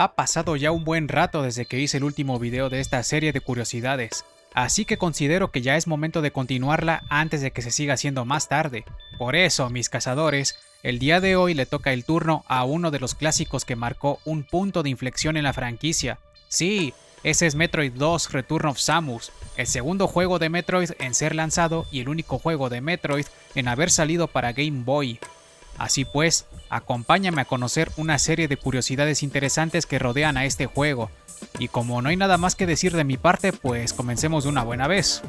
Ha pasado ya un buen rato desde que hice el último video de esta serie de curiosidades, así que considero que ya es momento de continuarla antes de que se siga haciendo más tarde. Por eso, mis cazadores, el día de hoy le toca el turno a uno de los clásicos que marcó un punto de inflexión en la franquicia. Sí, ese es Metroid 2 Return of Samus, el segundo juego de Metroid en ser lanzado y el único juego de Metroid en haber salido para Game Boy. Así pues, acompáñame a conocer una serie de curiosidades interesantes que rodean a este juego. Y como no hay nada más que decir de mi parte, pues comencemos de una buena vez.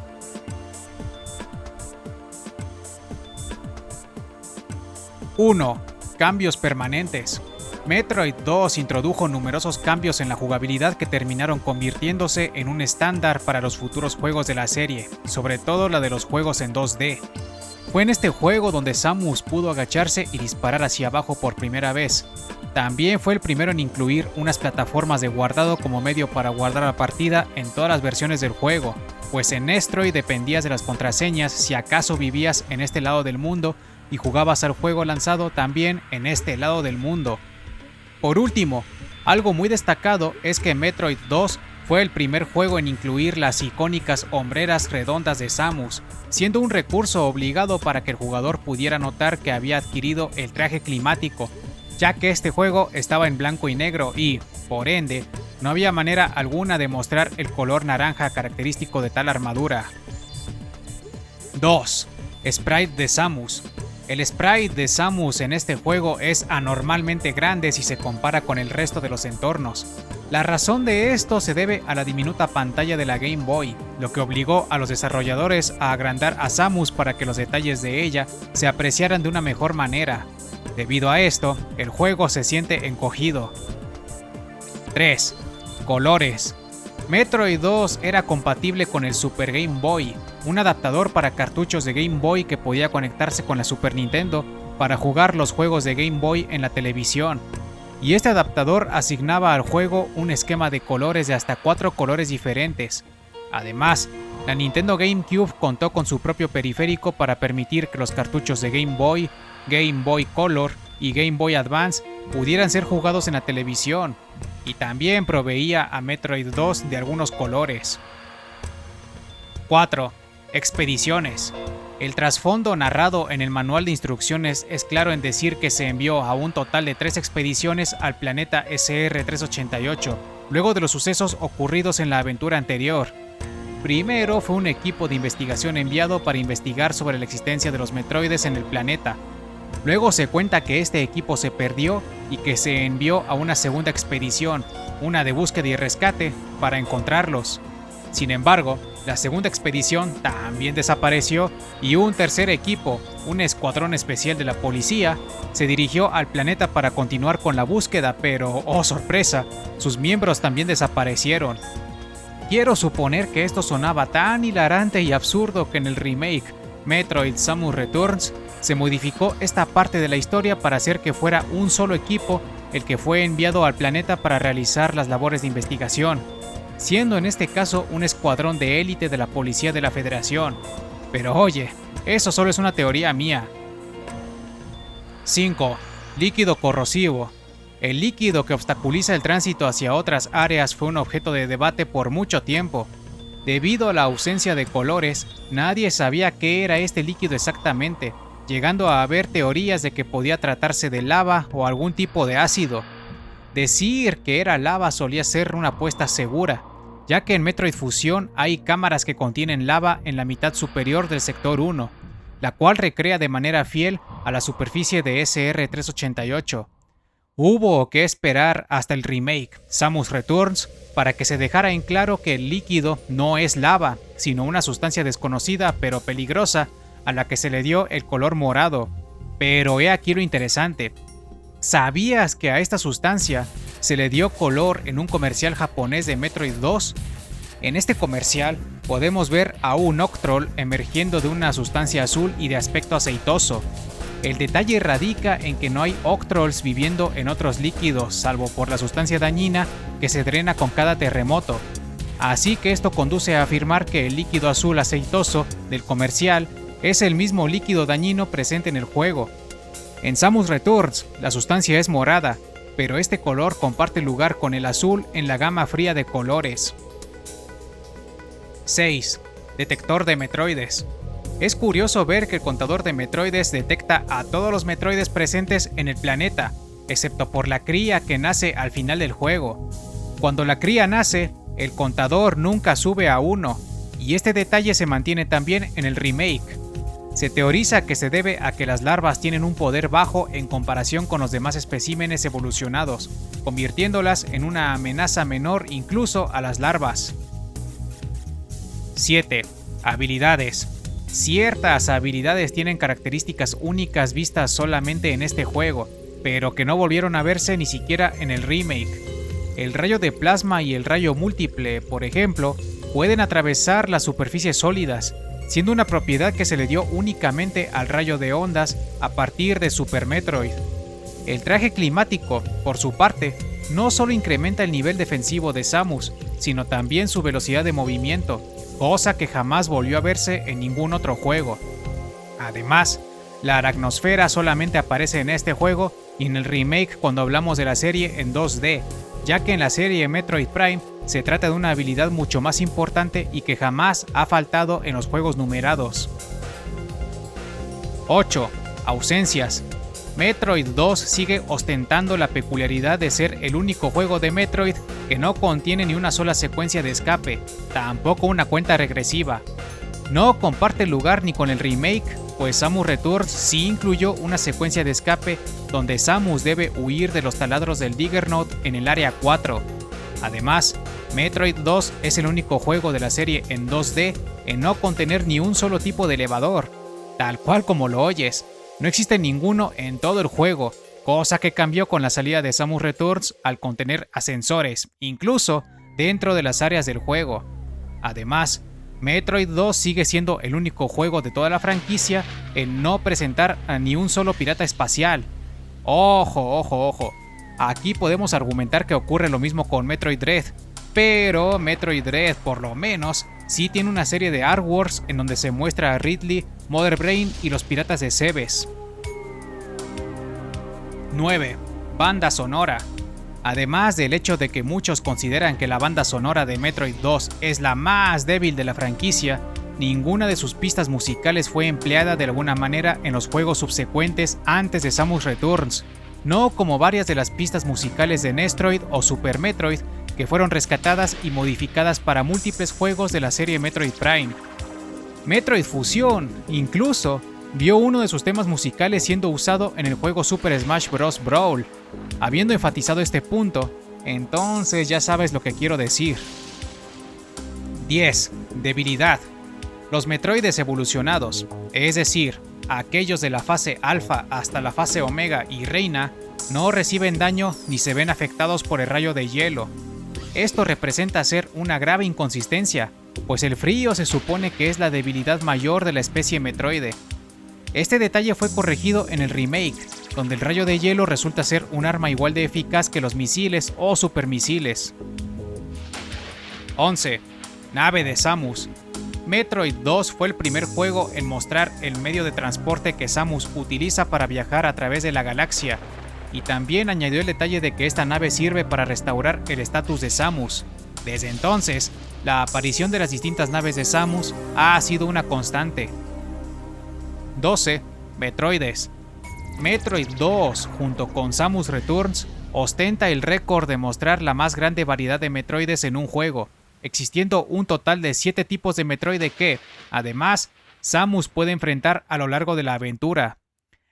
1. Cambios permanentes. Metroid 2 introdujo numerosos cambios en la jugabilidad que terminaron convirtiéndose en un estándar para los futuros juegos de la serie, sobre todo la de los juegos en 2D. Fue en este juego donde Samus pudo agacharse y disparar hacia abajo por primera vez. También fue el primero en incluir unas plataformas de guardado como medio para guardar la partida en todas las versiones del juego, pues en Nestroid dependías de las contraseñas si acaso vivías en este lado del mundo y jugabas al juego lanzado también en este lado del mundo. Por último, algo muy destacado es que Metroid 2 fue el primer juego en incluir las icónicas hombreras redondas de Samus, siendo un recurso obligado para que el jugador pudiera notar que había adquirido el traje climático, ya que este juego estaba en blanco y negro y, por ende, no había manera alguna de mostrar el color naranja característico de tal armadura. 2. Sprite de Samus. El sprite de Samus en este juego es anormalmente grande si se compara con el resto de los entornos. La razón de esto se debe a la diminuta pantalla de la Game Boy, lo que obligó a los desarrolladores a agrandar a Samus para que los detalles de ella se apreciaran de una mejor manera. Debido a esto, el juego se siente encogido. 3. Colores. Metroid 2 era compatible con el Super Game Boy, un adaptador para cartuchos de Game Boy que podía conectarse con la Super Nintendo para jugar los juegos de Game Boy en la televisión. Y este adaptador asignaba al juego un esquema de colores de hasta 4 colores diferentes. Además, la Nintendo GameCube contó con su propio periférico para permitir que los cartuchos de Game Boy Color y Game Boy Advance pudieran ser jugados en la televisión, y también proveía a Metroid 2 de algunos colores. 4. Expediciones. El trasfondo narrado en el manual de instrucciones es claro en decir que se envió a un total de 3 expediciones al planeta SR-388, luego de los sucesos ocurridos en la aventura anterior. Primero fue un equipo de investigación enviado para investigar sobre la existencia de los Metroides en el planeta. Luego se cuenta que este equipo se perdió y que se envió a una segunda expedición, una de búsqueda y rescate, para encontrarlos. Sin embargo, la segunda expedición también desapareció y un tercer equipo, un escuadrón especial de la policía, se dirigió al planeta para continuar con la búsqueda, pero, oh sorpresa, sus miembros también desaparecieron. Quiero suponer que esto sonaba tan hilarante y absurdo que en el remake Metroid Samus Returns se modificó esta parte de la historia para hacer que fuera un solo equipo el que fue enviado al planeta para realizar las labores de investigación, siendo en este caso un escuadrón de élite de la policía de la Federación. Pero oye, eso solo es una teoría mía. 5. Líquido corrosivo. El líquido que obstaculiza el tránsito hacia otras áreas fue un objeto de debate por mucho tiempo. Debido a la ausencia de colores, nadie sabía qué era este líquido exactamente, llegando a haber teorías de que podía tratarse de lava o algún tipo de ácido. Decir que era lava solía ser una apuesta segura, ya que en Metroid Fusion hay cámaras que contienen lava en la mitad superior del sector 1, la cual recrea de manera fiel a la superficie de SR-388. Hubo que esperar hasta el remake Samus Returns para que se dejara en claro que el líquido no es lava, sino una sustancia desconocida pero peligrosa a la que se le dio el color morado. Pero he aquí lo interesante. ¿Sabías que a esta sustancia se le dio color en un comercial japonés de Metroid 2? En este comercial podemos ver a un Octroll emergiendo de una sustancia azul y de aspecto aceitoso. El detalle radica en que no hay Octrolls viviendo en otros líquidos, salvo por la sustancia dañina que se drena con cada terremoto. Así que esto conduce a afirmar que el líquido azul aceitoso del comercial es el mismo líquido dañino presente en el juego. En Samus Returns, la sustancia es morada, pero este color comparte lugar con el azul en la gama fría de colores. 6. Detector de metroides. Es curioso ver que el contador de metroides detecta a todos los metroides presentes en el planeta, excepto por la cría que nace al final del juego. Cuando la cría nace, el contador nunca sube a 1, y este detalle se mantiene también en el remake. Se teoriza que se debe a que las larvas tienen un poder bajo en comparación con los demás especímenes evolucionados, convirtiéndolas en una amenaza menor incluso a las larvas. 7. Habilidades. Ciertas habilidades tienen características únicas vistas solamente en este juego, pero que no volvieron a verse ni siquiera en el remake. El rayo de plasma y el rayo múltiple, por ejemplo, pueden atravesar las superficies sólidas, siendo una propiedad que se le dio únicamente al rayo de ondas a partir de Super Metroid. El traje climático, por su parte, no solo incrementa el nivel defensivo de Samus, sino también su velocidad de movimiento, cosa que jamás volvió a verse en ningún otro juego. Además, la aracnosfera solamente aparece en este juego y en el remake cuando hablamos de la serie en 2D, ya que en la serie Metroid Prime se trata de una habilidad mucho más importante y que jamás ha faltado en los juegos numerados. 8. Ausencias. Metroid 2 sigue ostentando la peculiaridad de ser el único juego de Metroid que no contiene ni una sola secuencia de escape, tampoco una cuenta regresiva. No comparte lugar ni con el remake, pues Samus Returns sí incluyó una secuencia de escape donde Samus debe huir de los taladros del Digger Node en el área 4. Además, Metroid 2 es el único juego de la serie en 2D en no contener ni un solo tipo de elevador, tal cual como lo oyes. No existe ninguno en todo el juego, cosa que cambió con la salida de Samus Returns al contener ascensores, incluso dentro de las áreas del juego. Además, Metroid 2 sigue siendo el único juego de toda la franquicia en no presentar a ni un solo pirata espacial. Ojo. Aquí podemos argumentar que ocurre lo mismo con Metroid Dread, pero Metroid Dread por lo menos sí tiene una serie de artworks en donde se muestra a Ridley, Mother Brain y los piratas de Zebes. 9. Banda sonora. Además del hecho de que muchos consideran que la banda sonora de Metroid 2 es la más débil de la franquicia, ninguna de sus pistas musicales fue empleada de alguna manera en los juegos subsecuentes antes de Samus Returns, no como varias de las pistas musicales de Nestroid o Super Metroid que fueron rescatadas y modificadas para múltiples juegos de la serie Metroid Prime. Metroid Fusion, incluso, vio uno de sus temas musicales siendo usado en el juego Super Smash Bros. Brawl. Habiendo enfatizado este punto, entonces ya sabes lo que quiero decir. 10. Debilidad. Los Metroides evolucionados, es decir, aquellos de la fase Alpha hasta la fase Omega y Reina, no reciben daño ni se ven afectados por el rayo de hielo. Esto representa ser una grave inconsistencia, pues el frío se supone que es la debilidad mayor de la especie Metroide. Este detalle fue corregido en el remake, donde el rayo de hielo resulta ser un arma igual de eficaz que los misiles o supermisiles. 11. Nave de Samus. Metroid 2 fue el primer juego en mostrar el medio de transporte que Samus utiliza para viajar a través de la galaxia, y también añadió el detalle de que esta nave sirve para restaurar el estatus de Samus. Desde entonces, la aparición de las distintas naves de Samus ha sido una constante. 12. Metroides. Metroid 2, junto con Samus Returns, ostenta el récord de mostrar la más grande variedad de Metroides en un juego, existiendo un total de 7 tipos de Metroide que, además, Samus puede enfrentar a lo largo de la aventura.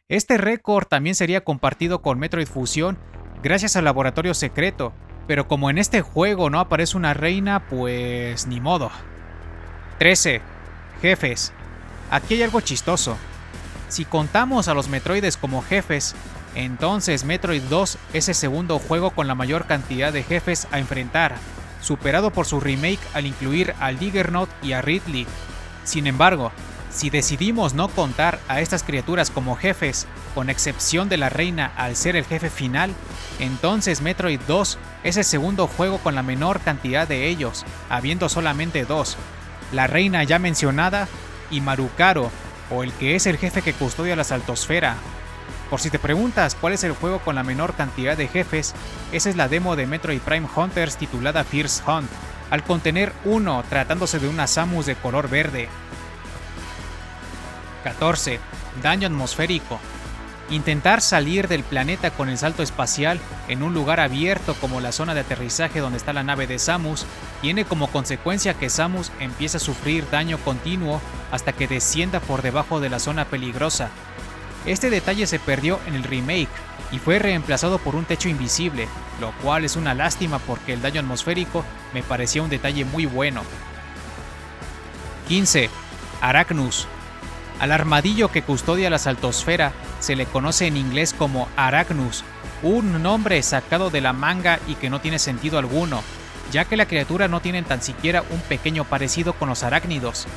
Este récord también sería compartido con Metroid Fusion gracias al laboratorio secreto, pero como en este juego no aparece una reina, pues ni modo. 13. Jefes. Aquí hay algo chistoso. Si contamos a los Metroides como jefes, entonces Metroid 2 es el segundo juego con la mayor cantidad de jefes a enfrentar, superado por su remake al incluir al Digger Node y a Ridley. Sin embargo, si decidimos no contar a estas criaturas como jefes, con excepción de la reina al ser el jefe final, entonces Metroid 2 es el segundo juego con la menor cantidad de ellos, habiendo solamente 2, la reina ya mencionada y Marukaro, o el que es el jefe que custodia la Saltosfera. Por si te preguntas cuál es el juego con la menor cantidad de jefes, esa es la demo de Metroid Prime Hunters titulada First Hunt, al contener uno tratándose de una Samus de color verde. 14. Daño atmosférico. Intentar salir del planeta con el salto espacial en un lugar abierto como la zona de aterrizaje donde está la nave de Samus tiene como consecuencia que Samus empieza a sufrir daño continuo hasta que descienda por debajo de la zona peligrosa. Este detalle se perdió en el remake y fue reemplazado por un techo invisible, lo cual es una lástima porque el daño atmosférico me parecía un detalle muy bueno. 15. Arachnus. Al armadillo que custodia la saltosfera se le conoce en inglés como Arachnus, un nombre sacado de la manga y que no tiene sentido alguno, ya que la criatura no tiene tan siquiera un pequeño parecido con los arácnidos.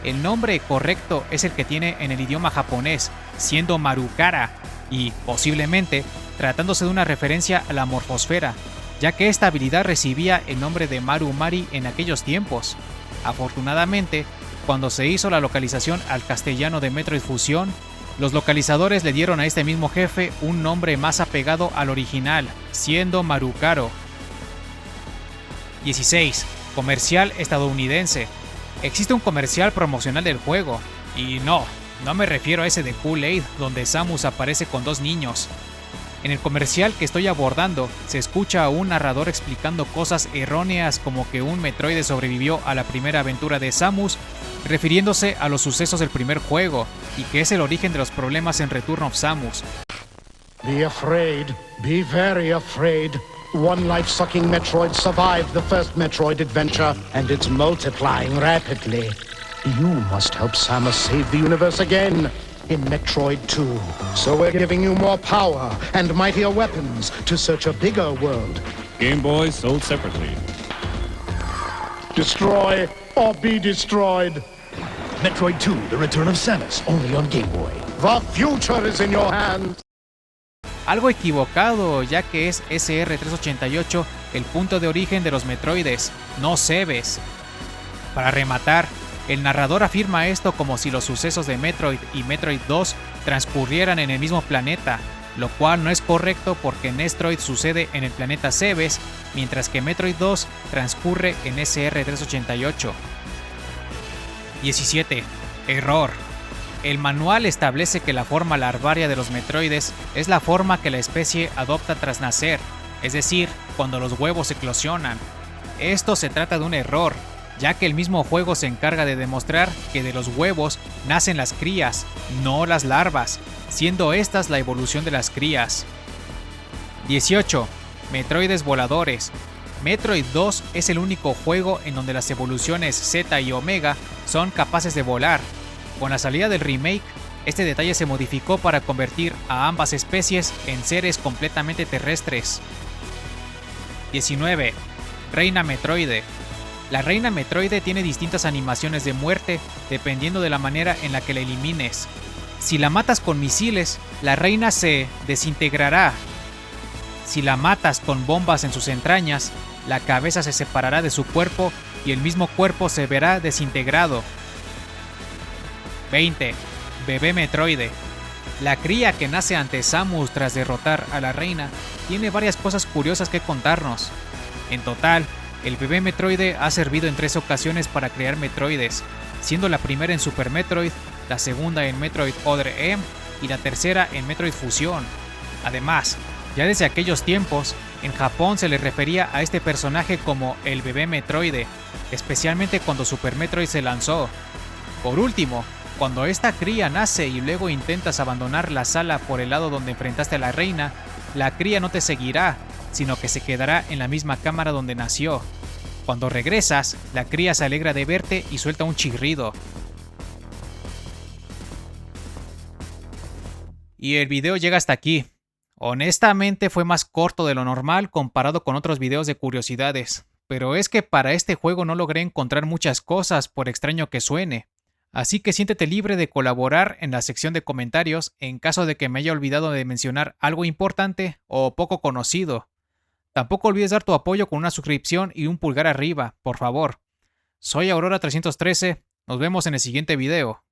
El nombre correcto es el que tiene en el idioma japonés, siendo Marukara, y, posiblemente, tratándose de una referencia a la morfosfera, ya que esta habilidad recibía el nombre de Marumari en aquellos tiempos. Afortunadamente, cuando se hizo la localización al castellano de Metroid Fusion, los localizadores le dieron a este mismo jefe un nombre más apegado al original, siendo Marukaro. 16. Comercial estadounidense. Existe un comercial promocional del juego, y no me refiero a ese de Kool-Aid donde Samus aparece con dos niños. En el comercial que estoy abordando, se escucha a un narrador explicando cosas erróneas como que un Metroide sobrevivió a la primera aventura de Samus, refiriéndose a los sucesos del primer juego, y que es el origen de los problemas en Return of Samus. Be afraid, be very afraid. One life-sucking Metroid survived the first Metroid adventure, and it's multiplying rapidly. You must help Samus save the universe again in Metroid 2. So we're giving you more power and mightier weapons to search a bigger world. Game Boy sold separately. Destroy or be destroyed. Metroid 2, The Return of Samus, only on Game Boy. The future is in your hands. Algo equivocado, ya que es SR388 el punto de origen de los Metroides, no Cebes. Para rematar, el narrador afirma esto como si los sucesos de Metroid y Metroid 2 transcurrieran en el mismo planeta, lo cual no es correcto porque Nestroid sucede en el planeta Cebes, mientras que Metroid 2 transcurre en SR388. 17. Error. El manual establece que la forma larvaria de los Metroides es la forma que la especie adopta tras nacer, es decir, cuando los huevos eclosionan. Esto se trata de un error, ya que el mismo juego se encarga de demostrar que de los huevos nacen las crías, no las larvas, siendo estas la evolución de las crías. 18. Metroides voladores. Metroid 2 es el único juego en donde las evoluciones Z y Omega son capaces de volar. Con la salida del remake, este detalle se modificó para convertir a ambas especies en seres completamente terrestres. 19. Reina Metroide. La Reina Metroide tiene distintas animaciones de muerte dependiendo de la manera en la que la elimines. Si la matas con misiles, la reina se desintegrará. Si la matas con bombas en sus entrañas, la cabeza se separará de su cuerpo y el mismo cuerpo se verá desintegrado. 20. Bebé Metroide. La cría que nace ante Samus tras derrotar a la reina tiene varias cosas curiosas que contarnos. En total, el bebé Metroide ha servido en 3 ocasiones para crear Metroides, siendo la primera en Super Metroid, la segunda en Metroid Other M y la tercera en Metroid Fusion. Además, ya desde aquellos tiempos, en Japón se le refería a este personaje como el bebé Metroide, especialmente cuando Super Metroid se lanzó. Por último, cuando esta cría nace y luego intentas abandonar la sala por el lado donde enfrentaste a la reina, la cría no te seguirá, sino que se quedará en la misma cámara donde nació. Cuando regresas, la cría se alegra de verte y suelta un chirrido. Y el video llega hasta aquí. Honestamente fue más corto de lo normal comparado con otros videos de curiosidades, pero es que para este juego no logré encontrar muchas cosas por extraño que suene. Así que siéntete libre de colaborar en la sección de comentarios en caso de que me haya olvidado de mencionar algo importante o poco conocido. Tampoco olvides dar tu apoyo con una suscripción y un pulgar arriba, por favor. Soy Aurora313, nos vemos en el siguiente video.